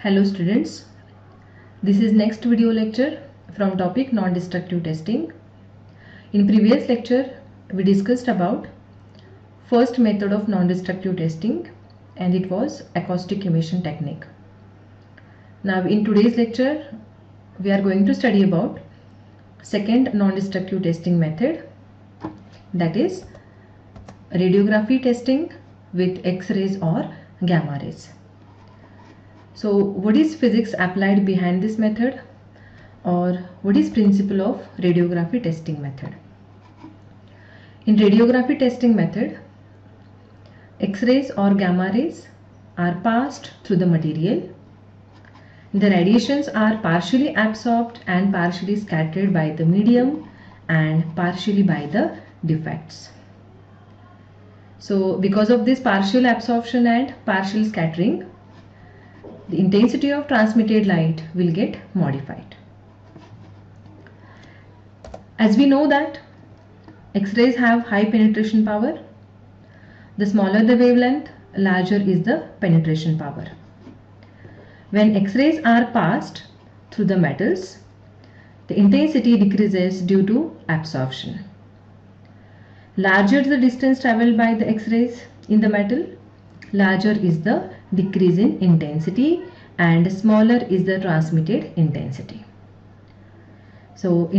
Hello students, this is next video lecture from topic non-destructive testing. In previous lecture we discussed about first method of non-destructive testing and it was acoustic emission technique. Now in today's lecture we are going to study about second non-destructive testing method, that is radiography testing with X-rays or gamma rays. So what is physics applied behind this method, or what is principle of radiography testing method? In radiography testing method, X-rays or gamma rays are passed through the material. The radiations are partially absorbed and partially scattered by the medium and partially by the defects. So because of this partial absorption and partial scattering, the intensity of transmitted light will get modified. As we know that X-rays have high penetration power. The smaller the wavelength, larger is the penetration power. When X-rays are passed through the metals, the intensity decreases due to absorption. Larger the distance traveled by the X-rays in the metal, larger is the decrease in intensity and smaller is the transmitted intensity. So the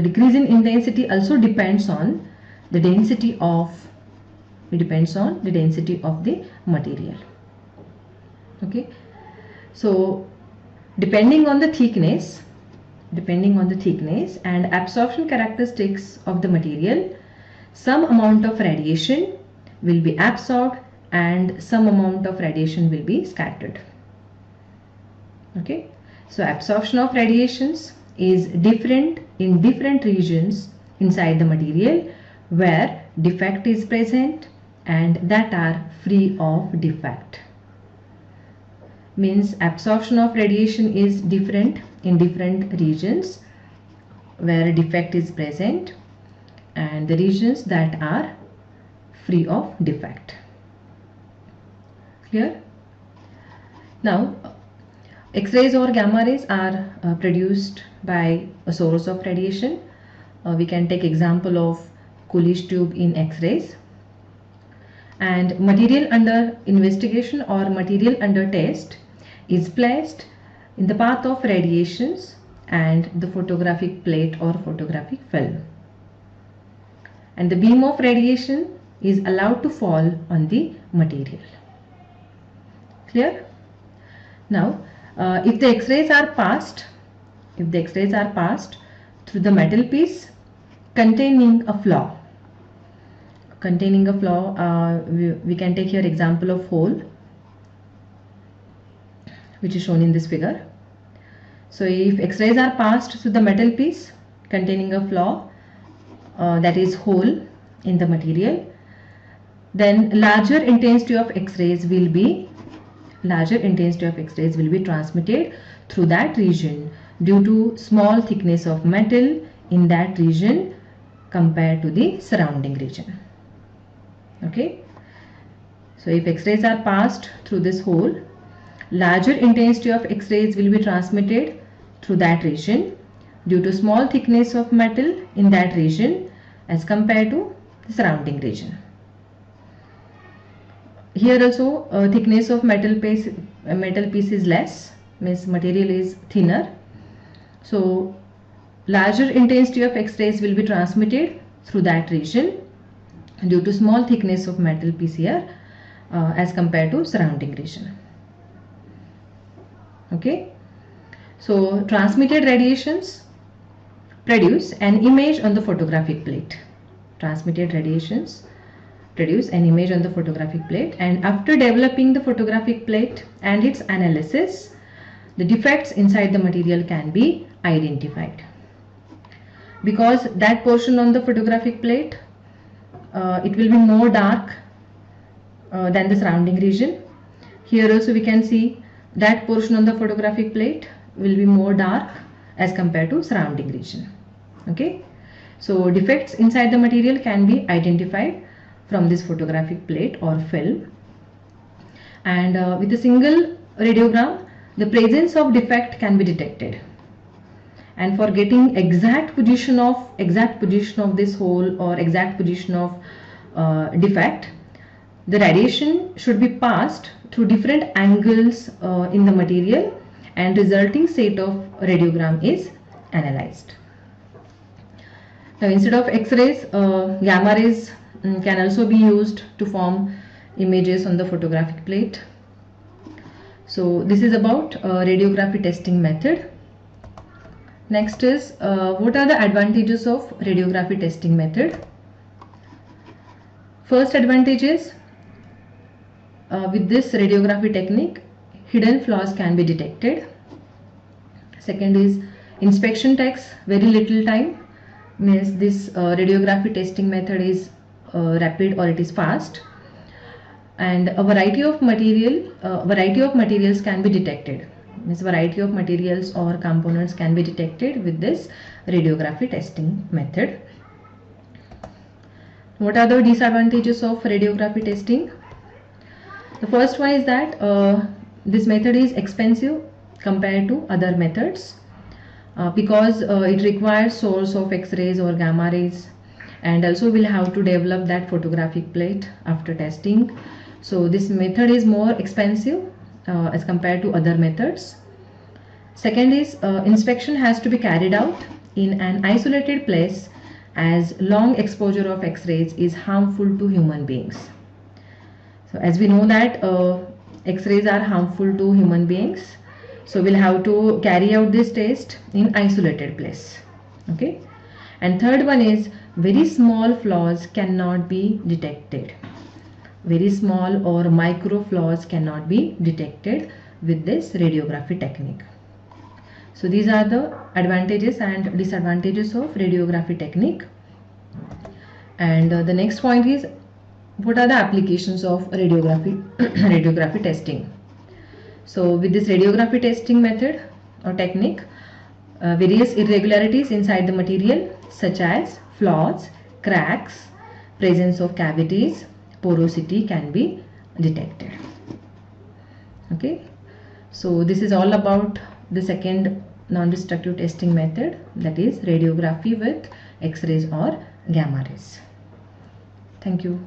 decrease in intensity also depends on the density of the material. Okay, so depending on the thickness and absorption characteristics of the material, some amount of radiation will be absorbed and some amount of radiation will be scattered. Okay, so absorption of radiations is different in different regions inside the material where defect is present and that are free of defect. Means absorption of radiation is different in different regions where defect is present and the regions that are free of defect. Clear? Now X-rays or gamma rays are produced by a source of radiation. We can take example of Coolidge tube in X-rays. And material under investigation or material under test is placed in the path of radiations and the photographic plate or photographic film. And the beam of radiation is allowed to fall on the material. Clear? Now, if the X-rays are passed through the metal piece containing a flaw, we can take here example of hole, which is shown in this figure. So if X-rays are passed through the metal piece containing a flaw, that is hole in the material, then larger intensity of X-rays will be transmitted through that region due to small thickness of metal in that region compared to the surrounding region. Okay, so if X-rays are passed through this hole, larger intensity of X-rays will be transmitted through that region due to small thickness of metal in that region as compared to the surrounding region. Here also thickness of metal piece is less, means material is thinner. So larger intensity of X-rays will be transmitted through that region due to small thickness of metal piece here as compared to surrounding region. Okay, so transmitted radiations produce an image on the photographic plate. And after developing the photographic plate and its analysis, the defects inside the material can be identified. Because that portion on the photographic plate, it will be more dark than the surrounding region. Here also we can see that portion on the photographic plate will be more dark as compared to surrounding region. Okay, so defects inside the material can be identified from this photographic plate or film. and with a single radiogram the presence of defect can be detected. And for getting exact position of this hole or exact position of defect, the radiation should be passed through different angles in the material, and resulting set of radiogram is analyzed. Now instead of X-rays, gamma rays can also be used to form images on the photographic plate. So this is about radiography testing method. Next is what are the advantages of radiography testing method? First advantage is with this radiography technique, hidden flaws can be detected. Second is inspection takes very little time, means this radiography testing method is rapid or it is fast, and a variety of materials can be detected, means variety of materials or components can be detected with this radiography testing method. What are the disadvantages of radiography testing? The first one is that this method is expensive compared to other methods because it requires source of X-rays or gamma rays, and also we'll have to develop that photographic plate after testing. So this method is more expensive as compared to other methods. Second is inspection has to be carried out in an isolated place, as long exposure of X-rays is harmful to human beings. So as we know that X-rays are harmful to human beings, so we'll have to carry out this test in isolated place. Okay. And third one is very small flaws cannot be detected. Very small or micro flaws cannot be detected with this radiography technique. So these are the advantages and disadvantages of radiography technique. And the next point is what are the applications of radiography testing. So with this radiography testing method or technique, various irregularities inside the material such as flaws, cracks, presence of cavities, porosity can be detected. Okay, so this is all about the second non-destructive testing method, that is radiography with X-rays or gamma rays. Thank you.